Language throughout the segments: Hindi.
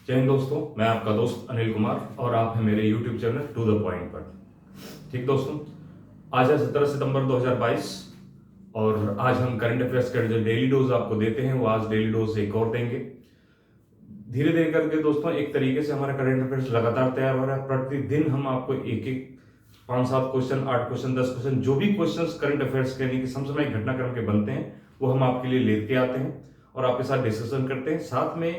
जय हिंद दोस्तों, मैं आपका दोस्त अनिल कुमार और आप हैं मेरे YouTube channel to the point पर। ठीक दोस्तों, आज है 17 सितंबर 2022 और आज हम करंट अफेयर्स का जो डेली डोज आपको देते हैं वो आज डेली डोज एक और देंगे। धीरे धीरे करके दोस्तों एक तरीके से हमारा करंट अफेयर्स लगातार तैयार हो रहा है। प्रतिदिन हम आपको एक एक 5-7 क्वेश्चन, 8 क्वेश्चन, 10 क्वेश्चन, जो भी क्वेश्चंस करंट अफेयर्स के यानी कि समसामयिक घटनाक्रम के बनते हैं वो हम आपके लिए लेके आते हैं और आपके साथ डिस्कशन करते हैं। साथ में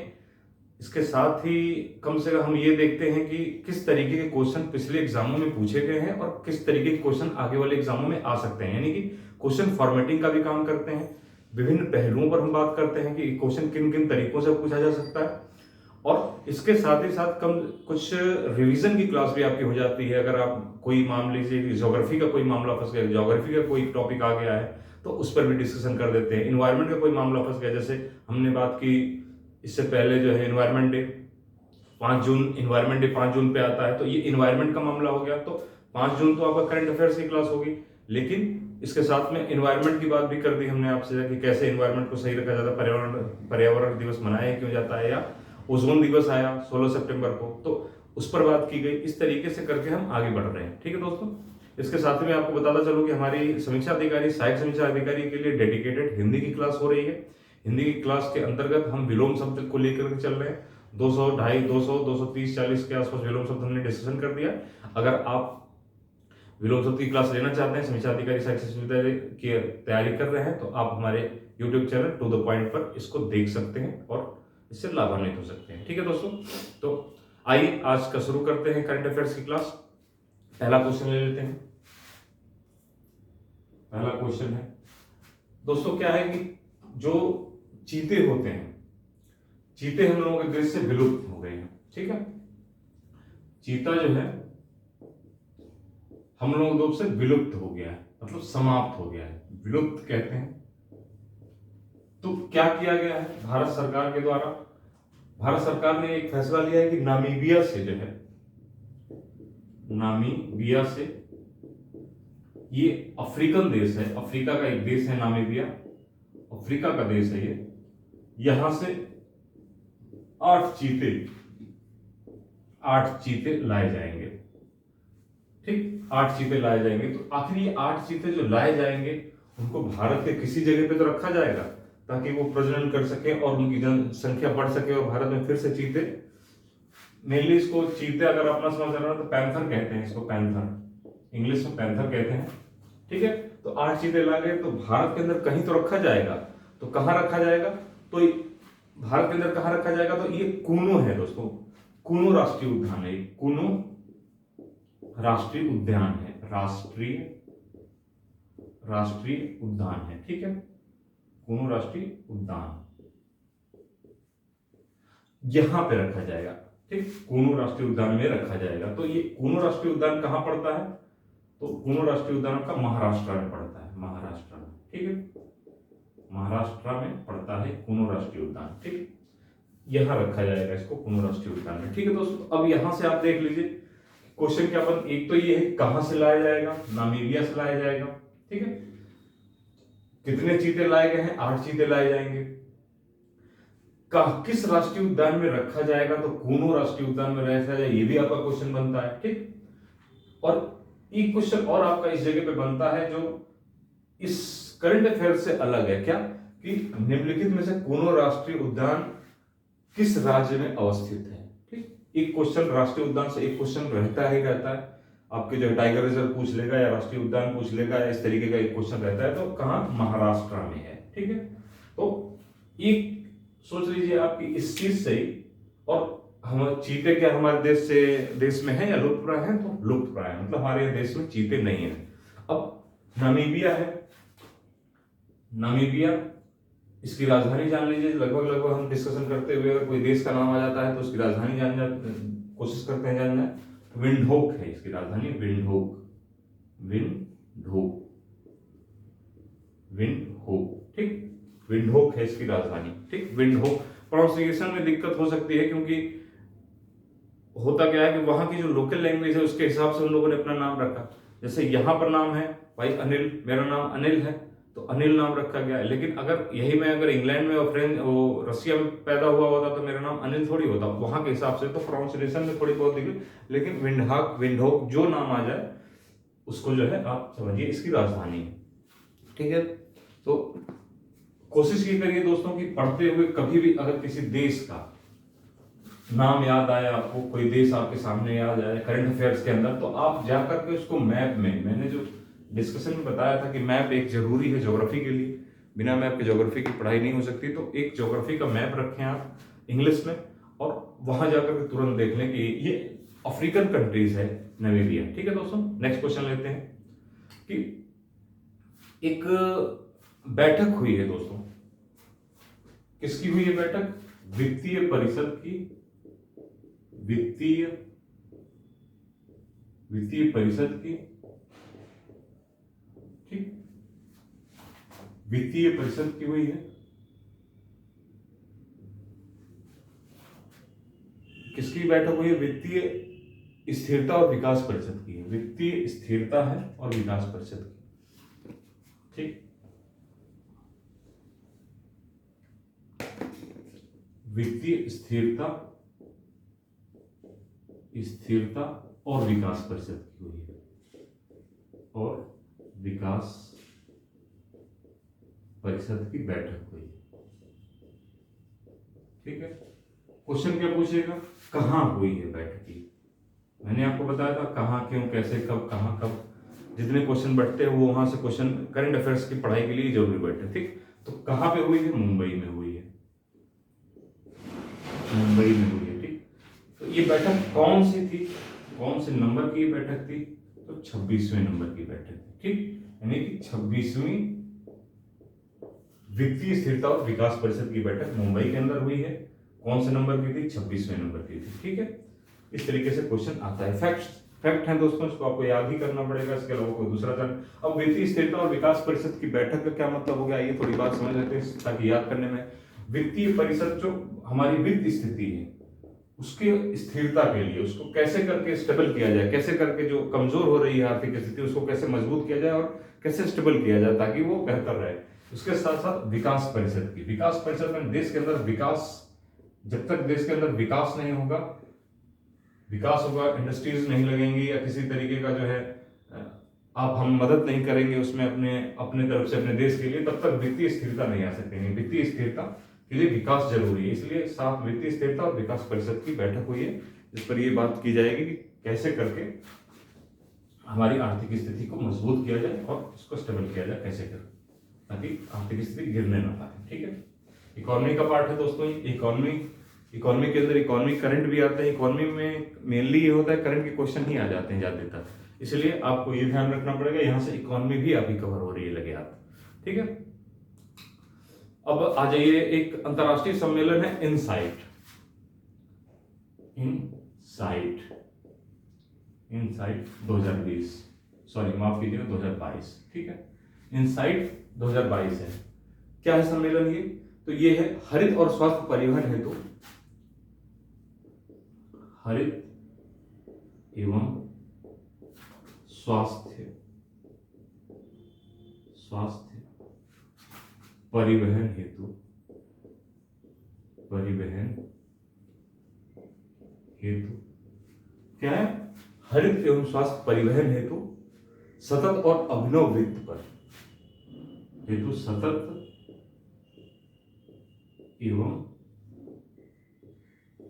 इसके साथ ही कम से कम हम ये देखते हैं कि किस तरीके के क्वेश्चन पिछले एग्जामों में पूछे गए हैं और किस तरीके के क्वेश्चन आगे वाले एग्जामों में आ सकते हैं, यानी कि क्वेश्चन फॉर्मेटिंग का भी काम करते हैं। विभिन्न पहलुओं पर हम बात करते हैं कि क्वेश्चन किन किन तरीकों से पूछा जा सकता है और इसके साथ ही साथ कम कुछ रिवीजन की क्लास भी आपकी हो जाती है। अगर आप कोई मान लीजिए ज्योग्राफी का कोई मामला फंस गया, ज्योग्राफी का कोई टॉपिक आ गया है तो उस पर भी डिस्कशन कर देते हैं। इन्वायरमेंट का कोई मामला फंस गया, जैसे हमने बात की इससे पहले जो है इन्वायरमेंट डे 5 जून, इन्वायरमेंट डे 5 जून पे आता है तो ये इन्वायरमेंट का मामला हो गया। तो 5 जून तो आपका करंट अफेयर्स की क्लास होगी, लेकिन इसके साथ में इन्वायरमेंट की बात भी कर दी हमने आपसे कि कैसे इन्वायरमेंट को सही रखा जाता है, पर्यावरण दिवस मनाया क्यों जाता है, या ओजोन दिवस आया 16 सितंबर को तो उस पर बात की गई। इस तरीके से करके हम आगे बढ़ रहे हैं। ठीक है दोस्तों, इसके साथ ही मैं आपको बताता चलूं कि हमारी समीक्षा अधिकारी, सहायक समीक्षा अधिकारी के लिए डेडिकेटेड हिंदी की क्लास हो रही है। हिंदी की क्लास के अंतर्गत हम विलोम शब्द को लेकर चल रहे हैं। 200, 250, 200, 230, 40 के आसपास विलोम शब्द हमने डिस्कशन कर दिया। अगर आप विलोम शब्द की क्लास लेना चाहते हैं, समीक्षा अधिकारी सहायक समीक्षा की तैयारी कर रहे हैं तो आप हमारे YouTube channel to the point पर इसको देख सकते हैं और इससे लाभान्वित हो सकते हैं। ठीक है दोस्तों, तो आइए आज का शुरू करते हैं करंट अफेयर्स की क्लास। पहला क्वेश्चन ले लेते हैं। पहला क्वेश्चन है दोस्तों, क्या है कि जो चीते होते हैं, चीते हम लोगों के देश से विलुप्त हो गए हैं। ठीक है, चीता जो है हम लोगों के देश से विलुप्त हो गया है, मतलब समाप्त हो गया है, विलुप्त कहते हैं। तो क्या किया गया है भारत सरकार के द्वारा? भारत सरकार ने एक फैसला लिया है कि नामीबिया से जो है, नामीबिया से, ये अफ्रीकन देश है, अफ्रीका का एक देश है नामीबिया, अफ्रीका का देश है ये, यहां से 8 चीते लाए जाएंगे। ठीक, 8 चीते लाए जाएंगे। तो आखिर ये 8 चीते जो लाए जाएंगे उनको भारत के किसी जगह पे तो रखा जाएगा ताकि वो प्रजनन कर सके और उनकी जनसंख्या बढ़ सके और भारत में फिर से चीते, मेनली इसको चीते अगर अपना समझ रहे हो तो पैंथर कहते हैं, इसको पैंथर, इंग्लिश में पैंथर कहते हैं। ठीक है, तो 8 चीते ला गए तो भारत के अंदर कहीं तो रखा जाएगा। तो कहां रखा जाएगा? तो भारत के अंदर कहां रखा जाएगा? तो ये कूनो है दोस्तों, कूनो राष्ट्रीय उद्यान है, कूनो राष्ट्रीय उद्यान है, राष्ट्रीय उद्यान है। ठीक है, कूनो राष्ट्रीय उद्यान यहां पे रखा जाएगा। ठीक, कूनो राष्ट्रीय उद्यान में रखा जाएगा। तो ये कूनो राष्ट्रीय उद्यान कहां पड़ता है? तो कूनो राष्ट्रीय उद्यान आपका महाराष्ट्र में पड़ता है, महाराष्ट्र में। ठीक है, महाराष्ट्र में पड़ता है कूनो राष्ट्रीय उद्यान। ठीक, यहां रखा जाएगा इसको, कूनो राष्ट्रीय उद्यान में। ठीक है दोस्तों, अब यहां से आप देख लीजिए क्वेश्चन क्या बन, एक तो ये है कहां से लाया जाएगा, नामीबिया से लाया जाएगा। ठीक है, कितने चीते लाए गए हैं? 8 चीते लाए जाएंगे। किस राष्ट्रीय उद्यान में रखा जाएगा? तो कूनो राष्ट्रीय उद्यान में रखा जाए, ये भी आपका क्वेश्चन बनता है। ठीक, और एक क्वेश्चन और आपका इस जगह पे बनता है जो इस करंट अफेयर से अलग है, क्या कि निम्नलिखित में से कूनो राष्ट्रीय उद्यान किस राज्य में अवस्थित है? ठीक, एक क्वेश्चन राष्ट्रीय उद्यान से एक क्वेश्चन रहता है आपके जो टाइगर रिजर्व पूछ लेगा या राष्ट्रीय उद्यान पूछ लेगा या इस तरीके का एक क्वेश्चन रहता है। तो कहां? महाराष्ट्र में है। ठीक है, तो एक सोच लीजिए आपकी इस चीज से ही, और हम चीते क्या हमारे देश में है या लुप्त प्राय है? तो लुप्त प्राय है, मतलब हमारे देश में चीते नहीं है। अब नामीबिया है, नामीबिया, इसकी राजधानी जान लीजिए। लगभग हम डिस्कशन करते हुए अगर कोई देश का नाम आ जाता है तो उसकी राजधानी कोशिश करते हैं जानना। विंडहोक है इसकी राजधानी, विंडहोक, ठीक, विंडहोक है इसकी राजधानी। ठीक, विंडहोक। प्रोनाउंसिएशन में दिक्कत हो सकती है क्योंकि होता क्या है कि वहां की जो लोकल लैंग्वेज है उसके हिसाब से उन लोगों ने अपना नाम रखा। जैसे यहां पर नाम है भाई अनिल, मेरा नाम अनिल है, तो अनिल नाम रखा गया है। लेकिन अगर यही मैं अगर इंग्लैंड में और फ्रेंच वो रसिया में पैदा हुआ होता तो मेरा नाम अनिल थोड़ी होता, वहां के हिसाब से तो प्रोनाउंसिएशन में थोड़ी बहुत दिक्कत, लेकिन विंडहाक विंडहोक जो नाम आ जाए उसको जो है आप समझिए इसकी राजधानी है। ठीक है, तो कोशिश ये करिए दोस्तों कि पढ़ते हुए कभी भी अगर किसी देश का नाम याद आया आपको, कोई देश आपके सामने याद आया करंट अफेयर्स के अंदर, तो आप जाकर के उसको मैप में, मैंने जो डिस्कशन में बताया था कि मैप एक जरूरी है ज्योग्राफी के लिए, बिना मैप के ज्योग्राफी की पढ़ाई नहीं हो सकती, तो एक ज्योग्राफी का मैप रखें आप इंग्लिश में और वहां जाकर के तुरंत देख लें कि ये अफ्रीकन कंट्रीज है नामीबिया। ठीक है दोस्तों, नेक्स्ट क्वेश्चन लेते हैं कि एक बैठक हुई है दोस्तों, किसकी हुई है बैठक? वित्तीय परिषद की, वित्तीय परिषद की, ठीक, वित्तीय परिषद की हुई है। किसकी बैठक हुई है? वित्तीय स्थिरता और विकास परिषद की है, वित्तीय स्थिरता है और विकास परिषद की। ठीक, वित्तीय स्थिरता और विकास परिषद की हुई है, और विकास परिषद की बैठक हुई है। ठीक है, क्वेश्चन क्या पूछेगा? कहां हुई है बैठक की? मैंने आपको बताया था कहां, क्यों, कैसे, कब, कहां, कब, जितने क्वेश्चन बढ़ते हैं वो वहां से क्वेश्चन करंट अफेयर्स की पढ़ाई के लिए जरूरी बैठे। ठीक, तो कहां पे हुई है? मुंबई में हुई है, मुंबई में हुई है। ठीक, तो ये बैठक कौन सी थी, कौन से नंबर की बैठक थी? तो 26वें नंबर की बैठक थी। ठीक, यानी कि 26वीं वित्तीय स्थिरता और विकास परिषद की बैठक मुंबई के अंदर हुई है। कौन से नंबर की थी? 26वें नंबर की थी। ठीक है, इस तरीके से क्वेश्चन आता है। फैक्ट है दोस्तों, इसको आपको याद ही करना पड़ेगा, इसके अलावा कोई दूसरा टर्म। अब वित्तीय स्थिरता और विकास परिषद की बैठक का क्या मतलब हो गया, ये थोड़ी बात समझ लेते हैं ताकि याद करने में। वित्तीय परिषद जो हमारी वित्त स्थिति है उसके स्थिरता के लिए, उसको कैसे करके स्टेबल किया जाए, कैसे करके जो कमजोर हो रही है आर्थिक स्थिति उसको कैसे मजबूत किया जाए और कैसे स्टेबल किया जाए ताकि वो बेहतर रहे। उसके साथ साथ विकास परिषद की, विकास परिषद में देश के अंदर विकास, जब तक देश के अंदर विकास नहीं होगा, विकास होगा, इंडस्ट्रीज नहीं लगेंगी या किसी तरीके का जो है आप हम मदद नहीं करेंगे उसमें अपने तरफ से अपने देश के लिए, तब तक वित्तीय स्थिरता नहीं आ सकेगी। वित्तीय स्थिरता के लिए विकास जरूरी है, इसलिए साथ वित्तीय स्थिरता और विकास परिषद की बैठक हुई है जिस पर यह बात की जाएगी कि कैसे करके हमारी आर्थिक स्थिति को मजबूत किया जाए और उसको स्टेबल किया जाए, कैसे करें ताकि आर्थिक स्थिति गिरने ना पाए। ठीक है, इकोनॉमी का पार्ट है दोस्तों। इकोनॉमी के अंदर इकोनॉमी करंट भी आते हैं। इकोनॉमी में मेनली ये होता है करंट के क्वेश्चन ही आ जाते हैं ज्यादातर, इसलिए आपको ये ध्यान रखना पड़ेगा यहाँ से इकोनॉमी भी आपकी कवर हो रही है, लगे हाथ। ठीक है, अब आ जाइए, एक अंतरराष्ट्रीय सम्मेलन है इनसाइट, इनसाइट 2020, सॉरी माफ कीजिएगा 2022। ठीक है, इनसाइट 2022 है। क्या है सम्मेलन ये? तो ये है हरित और स्वास्थ्य परिवहन हेतु, हरित एवं स्वास्थ्य परिवहन हेतु क्या है? हरित एवं स्वास्थ्य परिवहन हेतु सतत और अभिनव वित्त पर, हेतु सतत एवं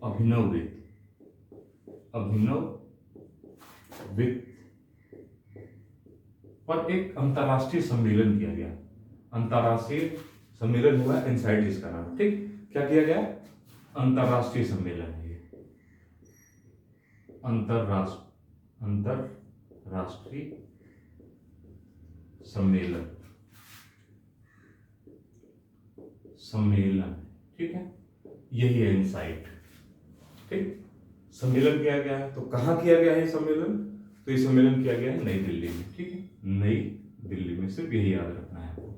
अभिनव वित्त पर एक अंतरराष्ट्रीय सम्मेलन किया गया। अंतरराष्ट्रीय सम्मेलन हुआ इनसाइट जिसका नाम। ठीक, क्या किया गया? अंतरराष्ट्रीय सम्मेलन है, अंतरराष्ट्रीय सम्मेलन। ठीक है, यही है इनसाइट। ठीक, सम्मेलन किया गया है, तो कहां किया गया है सम्मेलन? तो ये सम्मेलन किया गया है नई दिल्ली में। ठीक है, नई दिल्ली में, सिर्फ यही याद रखना है आपको,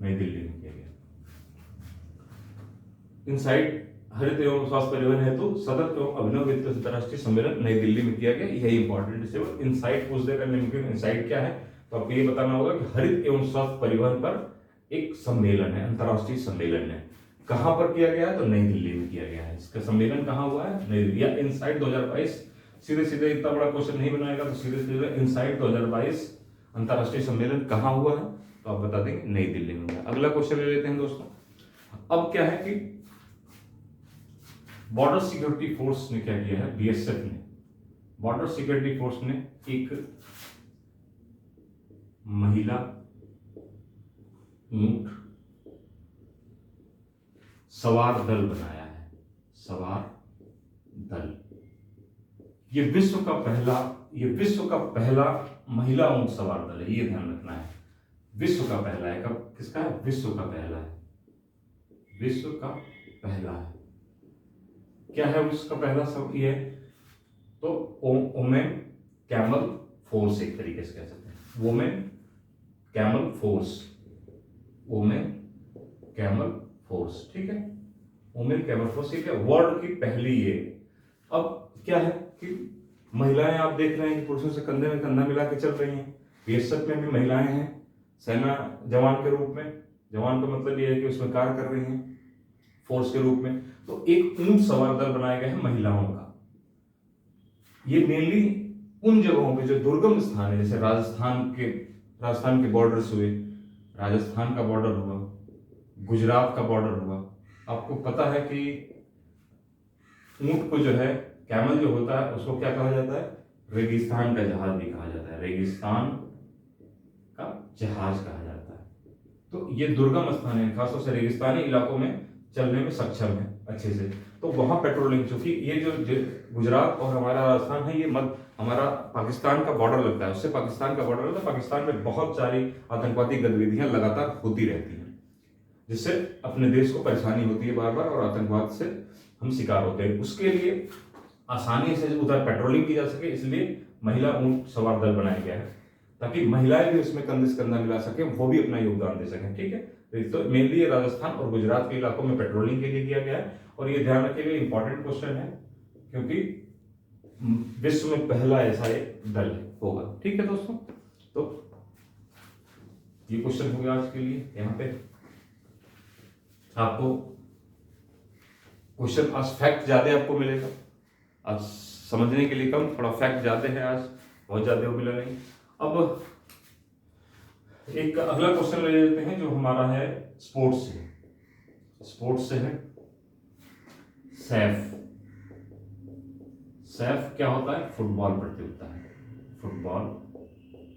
नई दिल्ली में किया गया। इनसाइट हरित एवं स्वास्थ्य परिवहन हेतु सतत एवं अभिनव वित्त अंतरराष्ट्रीय सम्मेलन नई दिल्ली में किया गया, यही इंपॉर्टेंट है। इनसाइट पूछ देगा, इनसाइट क्या है? तो आपको ये बताना होगा कि हरित एवं स्वस्थ परिवहन पर एक सम्मेलन है, अंतर्राष्ट्रीय सम्मेलन है। कहां पर किया गया है? तो नई दिल्ली में किया गया है। इसका सम्मेलन कहां हुआ है? नई दिल्ली। या इनसाइट 2022, सीधे सीधे इतना बड़ा क्वेश्चन नहीं बनाएगा तो सीधे सीधे इनसाइट 2022 अंतर्राष्ट्रीय सम्मेलन कहां हुआ है? तो आप बता देंगे नई दिल्ली में हुआ। अगला क्वेश्चन ले लेते हैं दोस्तों। अब क्या है कि बॉर्डर सिक्योरिटी फोर्स ने क्या किया है? बीएसएफ ने, बॉर्डर सिक्योरिटी फोर्स ने एक महिला ऊंट सवार दल बनाया है। सवार दल, ये विश्व का पहला महिला ऊंट सवार दल है, ये ध्यान रखना है। विश्व का पहला है। कब? किसका है? विश्व का पहला है। विश्व का पहला है। क्या है विश्व का पहला? सब ये तो वुमेन कैमल फोर्स, एक तरीके से कह सकते हैं women camel force, women camel force, ठीक है, वुमेन कैमल फोर्स। ये क्या? वर्ल्ड की पहली ये। अब क्या है कि महिलाएं आप देख रहे हैं कि पुरुषों से कंधे में कंधा मिला के चल रही हैं। बीएसएफ में भी महिलाएं हैं सेना जवान के रूप में। जवान का मतलब ये है कि उसमें कार्य कर रही हैं फोर्स के रूप में। तो एक ऊंट सवार दल बनाया गया है महिलाओं का। ये मेनली उन जगहों पे जो दुर्गम स्थान है, जैसे राजस्थान के बॉर्डर्स हुए, राजस्थान का बॉर्डर हुआ, गुजरात का बॉर्डर हुआ। आपको पता है कि ऊंट को जो है, कैमल जो होता है उसको क्या कहा जाता है? रेगिस्तान का जहाज भी कहा जाता है, रेगिस्तान का जहाज कहा जाता है। तो ये दुर्गम स्थान है, खासतौर से रेगिस्तानी इलाकों में चलने में सक्षम है अच्छे से। तो वहां पेट्रोलिंग, चूंकि ये जो गुजरात और हमारा राजस्थान है, ये हमारा पाकिस्तान का बॉर्डर लगता है, उससे पाकिस्तान का बॉर्डर लगता है। पाकिस्तान में बहुत सारी आतंकवादी गतिविधियां लगातार होती रहती हैं, जिससे अपने देश को परेशानी होती है बार बार, और आतंकवाद से हम शिकार होते हैं। उसके लिए आसानी से उधर पेट्रोलिंग की जा सके, इसलिए महिला ऊंट सवार दल बनाया गया है, ताकि महिलाएं भी उसमें कंधे से कंधा मिला सके, वो भी अपना योगदान दे सकें, ठीक है। तो मेनली ये राजस्थान और गुजरात के इलाकों में पेट्रोलिंग के लिए किया गया है। और ये ध्यान रखिएगा, इंपॉर्टेंट क्वेश्चन है, क्योंकि विश्व में पहला ऐसा एक दल होगा, ठीक है दोस्तों। तो ये क्वेश्चन हो गया आज के लिए। यहाँ पे आपको क्वेश्चन आज फैक्ट ज्यादा आपको मिलेगा, आज समझने के लिए कम, थोड़ा फैक्ट ज्यादा है आज, बहुत ज्यादा वो मिला नहीं। अब एक अगला क्वेश्चन ले लेते हैं जो हमारा है स्पोर्ट्स से। स्पोर्ट्स से है सैफ। सैफ क्या होता है? फुटबॉल प्रतियोगिता है, फुटबॉल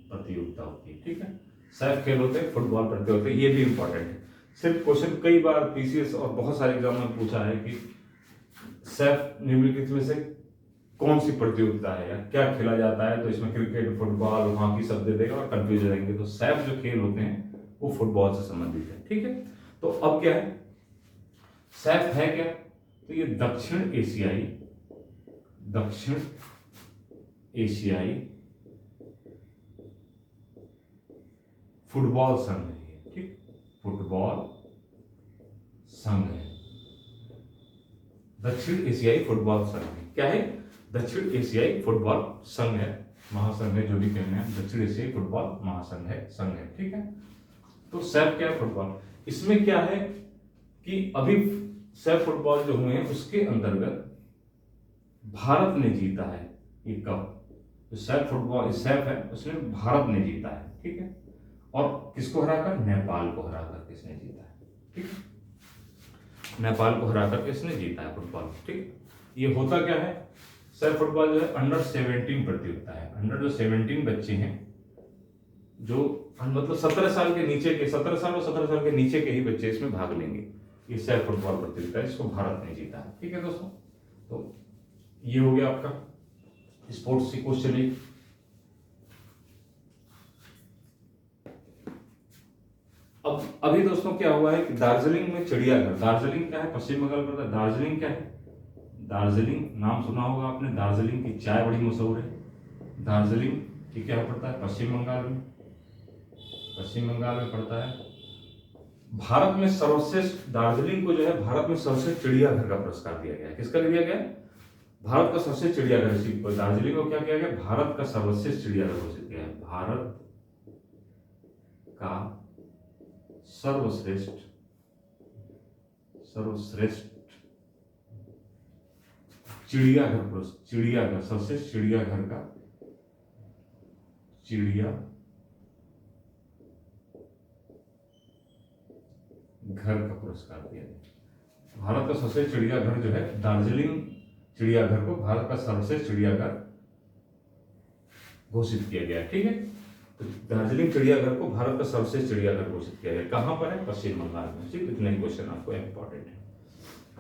प्रतियोगिता होती है, ठीक है। सैफ खेल होते हैं, फुटबॉल प्रतियोगिता, ये भी इंपॉर्टेंट है। सिर्फ क्वेश्चन कई बार पीसीएस और बहुत सारे एग्जाम में पूछा है कि सैफ निम्नलिखित में से कौन सी प्रतियोगिता है या क्या खेला जाता है, तो इसमें क्रिकेट, फुटबॉल, हॉकी सब दे देगा और कंफ्यूज हो जाएंगे। तो सैफ जो खेल होते हैं वो फुटबॉल से संबंधित है, ठीक है। तो अब क्या है सैफ है क्या? तो ये दक्षिण एशियाई फुटबॉल संघ है, ठीक, फुटबॉल संघ है, दक्षिण एशियाई फुटबॉल संघ है। क्या है? दक्षिण एशियाई फुटबॉल संघ है, महासंघ है, जो भी कहना है, दक्षिण एशियाई फुटबॉल महासंघ है, संघ है, ठीक है। तो सैफ क्या है? फुटबॉल। इसमें क्या है कि अभी सैफ फुटबॉल जो हुए हैं उसके अंतर्गत भारत ने जीता है ये कप। जो सैफ फुटबॉल सैफ है उसमें भारत ने जीता है, ठीक है। और किसको हराकर? नेपाल को हराकर किसने जीता है, ठीक है, नेपाल को हराकर किसने जीता है फुटबॉल, ठीक। ये होता क्या है? सैफ फुटबॉल जो है अंडर 17 प्रतियोगिता है। अंडर जो 17 बच्चे हैं, जो मतलब 17 साल के नीचे के, 17 साल और 17 साल के नीचे के ही बच्चे इसमें भाग लेंगे। ये सैफ फुटबॉल प्रतियोगिता है, इसको भारत ने जीता है, ठीक है दोस्तों। तो ये हो गया आपका स्पोर्ट्स से क्वेश्चन। एक अब अभी दोस्तों क्या हुआ है कि दार्जिलिंग में चिड़ियाघर, दार्जिलिंग क्या है? पश्चिम बंगाल पड़ता है। दार्जिलिंग क्या है? दार्जिलिंग नाम सुना होगा आपने, दार्जिलिंग की चाय बड़ी मशहूर है। दार्जिलिंग ठीक क्या पड़ता है? पश्चिम बंगाल में, पश्चिम बंगाल में पड़ता है। भारत में सर्वश्रेष्ठ, दार्जिलिंग को जो है भारत में सर्वश्रेष्ठ चिड़ियाघर का पुरस्कार दिया गया है। किसका दिया गया? भारत का सर्वश्रेष्ठ चिड़ियाघर। दार्जिलिंग को क्या किया गया? भारत का सर्वश्रेष्ठ चिड़ियाघर घोषित किया है। भारत सर्वश्रेष्ठ चिड़ियाघर पुरस्कार, चिड़ियाघर, सर्वश्रेष्ठ चिड़ियाघर का पुरस्कार दिया गया। भारत का सर्वश्रेष्ठ चिड़ियाघर जो है दार्जिलिंग चिड़ियाघर को भारत का सर्वश्रेष्ठ चिड़ियाघर घोषित किया गया। ठीक है, तो दार्जिलिंग चिड़ियाघर को भारत का सर्वश्रेष्ठ चिड़ियाघर घोषित किया गया। कहां पर है? पश्चिम बंगाल में। ठीक, इतने क्वेश्चन आपको इंपॉर्टेंट है।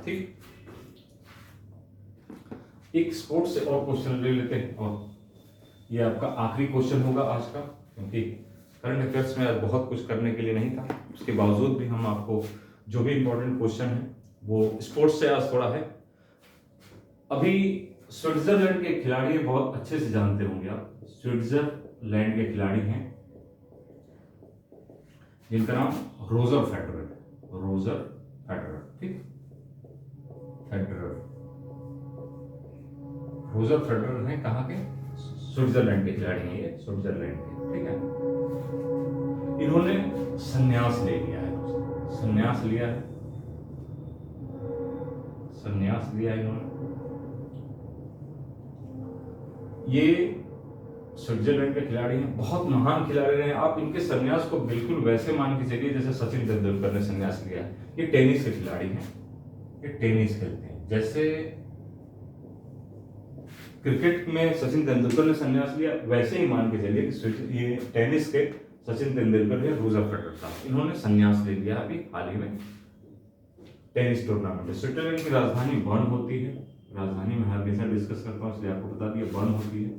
ठीक, एक स्पोर्ट्स से और क्वेश्चन ले लेते हैं और ये आपका आखिरी क्वेश्चन होगा आज का, क्योंकि करंट अफेयर्स में बहुत कुछ करने के लिए नहीं था। उसके बावजूद भी हम आपको जो भी इंपॉर्टेंट क्वेश्चन है वो स्पोर्ट्स से आज थोड़ा है। अभी स्विट्जरलैंड के खिलाड़ी बहुत अच्छे से जानते होंगे आप। स्विट्जरलैंड के खिलाड़ी हैं जिनका नाम रोजर फेडरर है। रोजर फेडरर, ठीक, फेडरर, रोजर फेडरर हैं। कहाँ के? स्विट्जरलैंड के खिलाड़ी हैं ये, स्विट्जरलैंड के। ठीक है, इन्होंने संन्यास ले लिया है दोस्तों, संन्यास लिया है, संन्यास लिया है इन्होंने। ये स्विट्जरलैंड के खिलाड़ी हैं, बहुत महान खिलाड़ी हैं। आप इनके संन्यास को बिल्कुल वैसे मान के चलिए जैसे सचिन तेंदुलकर ने संन्यास लिया है। ये टेनिस के खिलाड़ी हैं, ये टेनिस खेलते हैं। जैसे क्रिकेट में सचिन तेंदुलकर ने संन्यास लिया, वैसे ही मान के चलिए कि ये टेनिस के सचिन तेंदुलकर या रोजर फेडरर साहब, इन्होंने संन्यास ले लिया अभी हाल ही में टेनिस टूर्नामेंट में। स्विट्जरलैंड की राजधानी बर्न होती है। राजधानी में हमेशा डिस्कस करता हूँ इसलिए आपको बता दिया, बर्न होती है।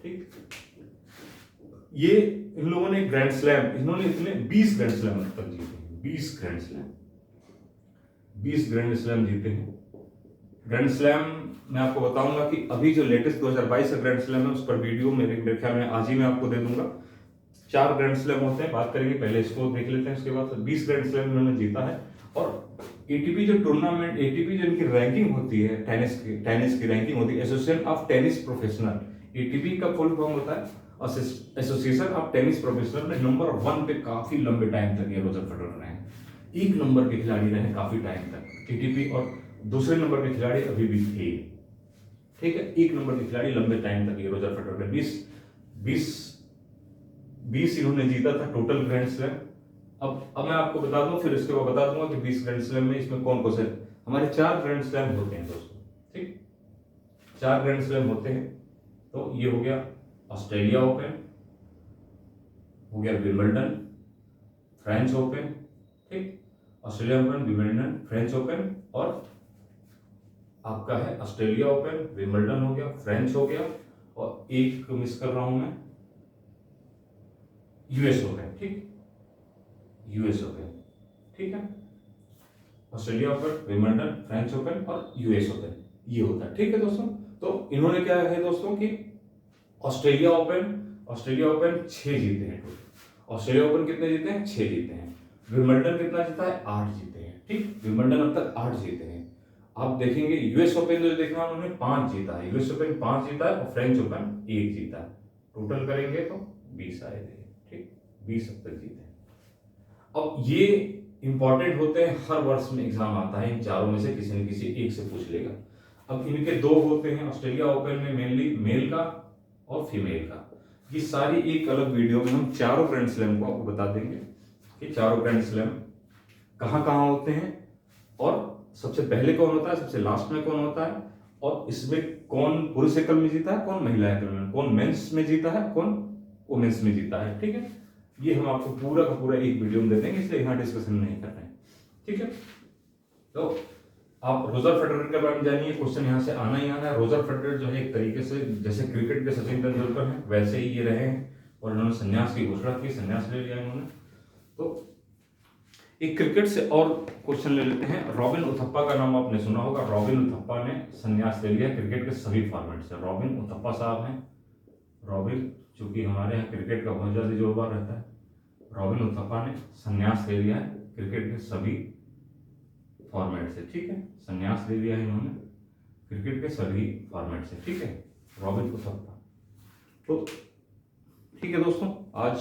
ठीक, ये इन लोगों ने ग्रैंड स्लैम, इन्होंने इतने 20 ग्रैंड स्लैम तक जीते हैं। 20 ग्रैंड स्लैम, 20 ग्रैंड स्लैम जीते हैं। ग्रैंड स्लैम मैं आपको बताऊंगा कि अभी जो लेटेस्ट 2022 का ग्रैंड स्लैम है उस पर वीडियो मेरे ख्याल में आज ही मैं आपको दे दूंगा। 4 ग्रैंड स्लैम होते हैं, बात करेंगे, पहले इसको देख लेते हैं, उसके बाद 20 ग्रैंड स्लैम इन्होंने जीता है। और एटीपी जो टूर्नामेंट, एटीपी जो इनकी रैंकिंग होती है, टेनिस की रैंकिंग होती है, association of tennis professional, ATP का फुल फॉर्म होता है एसोसिएशन ऑफ टेनिस प्रोफेशनल में नंबर 1 पे काफी लंबे टाइम तक ये रोजर फेडरर रहे। 1 नंबर के खिलाड़ी रहे काफी टाइम तक एटीपी, और दूसरे नंबर के खिलाड़ी अभी भी थे। ठीक है, 1 नंबर के खिलाड़ी लंबे टाइम तक ये रोजर फेडरर ने 20 इन्होंने जीता था टोटल ग्रैंड स्लैम। अब मैं आपको बता दूं, फिर इसके बाद बता दूंगा कि 20 ग्रैंड स्लैम में इसमें कौन कौन से हमारे 4 ग्रैंड स्लैम होते हैं दोस्तों। ठीक, 4 ग्रैंड स्लैम होते हैं। तो ये हो गया ऑस्ट्रेलिया ओपन, हो गया विंबलडन, फ्रेंच ओपन, ठीक, Australia open, Wimbledon, French open, और आपका है ऑस्ट्रेलिया ओपन, विंबलडन हो गया, फ्रेंच हो गया, और एक मिस कर रहा हूं मैं, यूएस ओपन। ठीक, यूएस ओपन। ठीक है, Australia open, Wimbledon, French open और यूएस ओपन, ये होता है। ठीक है दोस्तों, तो इन्होंने क्या है दोस्तों कि ऑस्ट्रेलिया ओपन 6 जीते हैं टोटल। ऑस्ट्रेलिया ओपन कितने जीते हैं? 6 जीते हैं। विंबलडन कितना जीता है? 8 जीते हैं। ठीक, विंबलडन अब तक 8 जीते हैं। आप देखेंगे यूएस ओपन जो देखना उन्होंने 5 जीता है, यूएस ओपन 5 जीता है, और फ्रेंच ओपन 1 जीता है। टोटल करेंगे तो 20 आएंगे। ठीक, 20 अब तक जीते हैं। अब ये इंपॉर्टेंट होते हैं, हर वर्ष में एग्जाम आता है, इन चारों में से किसी न किसी एक से पूछ लेगा। अब इनके 2 होते हैं ऑस्ट्रेलिया ओपन में, मेनली मेल का और फीमेल का। ये सारी एक अलग वीडियो में हम चारों ग्रैंड स्लैम को आपको बता देंगे कि चारों ग्रैंड स्लैम कहाँ कहाँ होते हैं, और सबसे पहले कौन होता है, सबसे लास्ट में कौन होता है, और इसमें कौन पुरुष एकल में जीता है, कौन महिला एकल में, कौन मेंस में जीता है, कौन वुमेन्स में जीता है। ठीक है, ये हम आपको पूरा का पूरा एक वीडियो में दे देंगे, इसलिए यहाँ डिस्कशन नहीं कर रहे हैं। ठीक है, तो आप रोजर फेडरर के बारे में जानिए, क्वेश्चन यहाँ से आना ही आना है। रोजर फेडरर जो है एक तरीके से जैसे क्रिकेट के सचिन तेंदुलकर हैं वैसे ही ये रहे हैं, और इन्होंने संन्यास की घोषणा की, संन्यास ले लिया इन्होंने। तो एक क्रिकेट से और क्वेश्चन ले लेते हैं। रॉबिन उथप्पा का नाम आपने सुना होगा। रॉबिन उथप्पा ने संन्यास ले लिया क्रिकेट के सभी फॉर्मेट से। रॉबिन उथप्पा साहब हैं, रॉबिन, चूंकि हमारे यहाँ क्रिकेट का बहुत ज्यादा जोरदार रहता है, रॉबिन उथप्पा ने संन्यास ले लिया है क्रिकेट के सभी फॉर्मेट से। ठीक है, संन्यास ले लिया है इन्होंने क्रिकेट के सभी फॉर्मेट से। ठीक है, रॉबिन उथप्पा। तो ठीक है दोस्तों, आज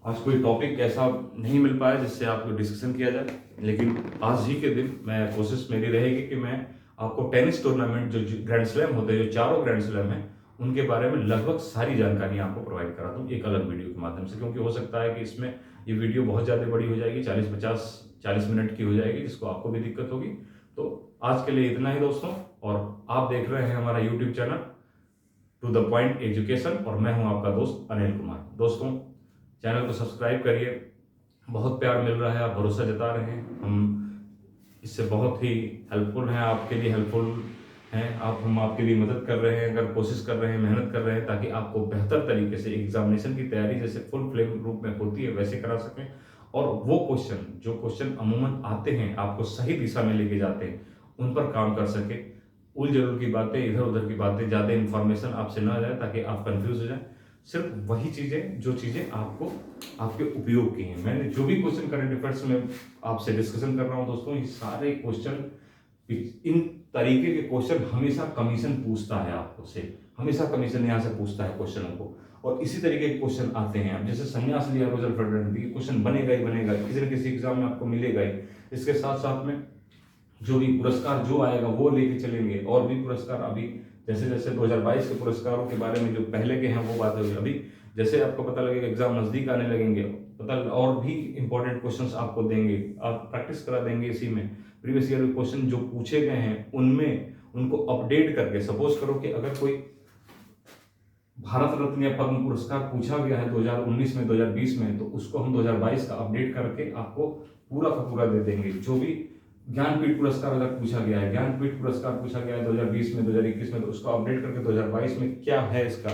आज कोई टॉपिक ऐसा नहीं मिल पाया जिससे आपको डिस्कशन किया जाए, लेकिन आज ही के दिन मैं कोशिश मेरी रहेगी कि मैं आपको टेनिस टूर्नामेंट जो ग्रैंड स्लैम होते हैं, जो चारों ग्रैंड स्लैम हैं, उनके बारे में लगभग सारी जानकारी आपको प्रोवाइड करा दूँ एक अलग वीडियो के माध्यम से, क्योंकि हो सकता है कि इसमें ये वीडियो बहुत ज़्यादा बड़ी हो जाएगी, 40 मिनट की हो जाएगी, जिसको आपको भी दिक्कत होगी। तो आज के लिए इतना ही दोस्तों, और आप देख रहे हैं हमारा YouTube channel to the point education, और मैं हूं आपका दोस्त अनिल कुमार। दोस्तों, चैनल को सब्सक्राइब करिए, बहुत प्यार मिल रहा है, आप भरोसा जता रहे हैं, हम इससे बहुत ही हेल्पफुल हैं, आपके लिए हेल्पफुल हैं, हम आपके लिए मदद कर रहे हैं, अगर कोशिश कर रहे हैं, मेहनत कर रहे हैं, ताकि आपको बेहतर तरीके से एग्जामिनेशन की तैयारी जैसे फुल फ्लेम रूप में होती है वैसे करा सकें, और वो जो क्वेश्चन अमूमन आते हैं आपको सही दिशा में लेके जाते हैं, उन पर काम कर सके। उल जरूर की बातें, इधर उधर की बातें, ज़्यादा इन्फॉर्मेशन आपसे ना जाए ताकि आप कंफ्यूज हो जाए। सिर्फ वही चीज़ें जो चीज़ें आपको आपके उपयोग की हैं। मैंने जो भी क्वेश्चन करंट अफेयर्स में आपसे डिस्कशन कर रहा हूँ दोस्तों, ये सारे क्वेश्चन, इन तरीके के क्वेश्चन हमेशा कमीशन पूछता है आपको से, हमेशा कमीशन यहाँ से पूछता है क्वेश्चनों को, और इसी तरीके के क्वेश्चन आते हैं। अब जैसे संन्यास लिया रोजर फेडरल, ये क्वेश्चन बनेगा ही बनेगा, किसी न किसी एग्जाम में आपको मिलेगा ही। इसके साथ साथ में जो भी पुरस्कार जो आएगा वो लेके चलेंगे, और भी पुरस्कार अभी जैसे जैसे 2022 के पुरस्कारों के बारे में जो पहले के हैं वो बात होगी। अभी जैसे आपको पता लगेगा एग्जाम नजदीक आने लगेंगे, पता और भी इंपॉर्टेंट क्वेश्चंस आपको देंगे, आप प्रैक्टिस करा देंगे इसी में। प्रीवियस ईयर के क्वेश्चन जो पूछे गए हैं उनमें उनको अपडेट करके, सपोज करो कि अगर कोई भारत रत्न या पद्म पुरस्कार पूछा गया है 2019 में, 2020 में, तो उसको हम 2022 का अपडेट करके आपको पूरा का पूरा दे देंगे। जो भी ज्ञानपीठ पुरस्कार अगर पूछा गया है, ज्ञानपीठ पुरस्कार पूछा गया है 2020 में, 2021 में, तो उसको अपडेट करके 2022 में क्या है इसका,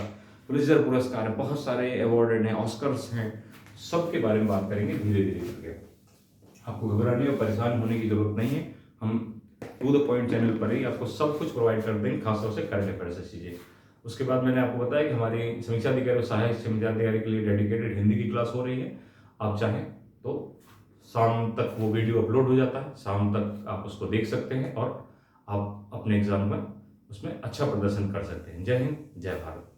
पुलित्जर पुरस्कार है, बहुत सारे अवार्ड हैं, ऑस्कर्स हैं, सबके बारे में बात करेंगे धीरे धीरे करके। आपको घबराने और परेशान होने की जरूरत नहीं है, हम टू द पॉइंट चैनल पर ही आपको सब कुछ प्रोवाइड कर देंगे, खासतौर से करंट अफेयर्स से चीजें। उसके बाद मैंने आपको बताया कि हमारी समीक्षा अधिकारी और सहायक समीक्षा अधिकारी के लिए डेडिकेटेड हिंदी की क्लास हो रही है। आप चाहें तो शाम तक वो वीडियो अपलोड हो जाता है, शाम तक आप उसको देख सकते हैं और आप अपने एग्जाम में उसमें अच्छा प्रदर्शन कर सकते हैं। जय हिंद, जय भारत।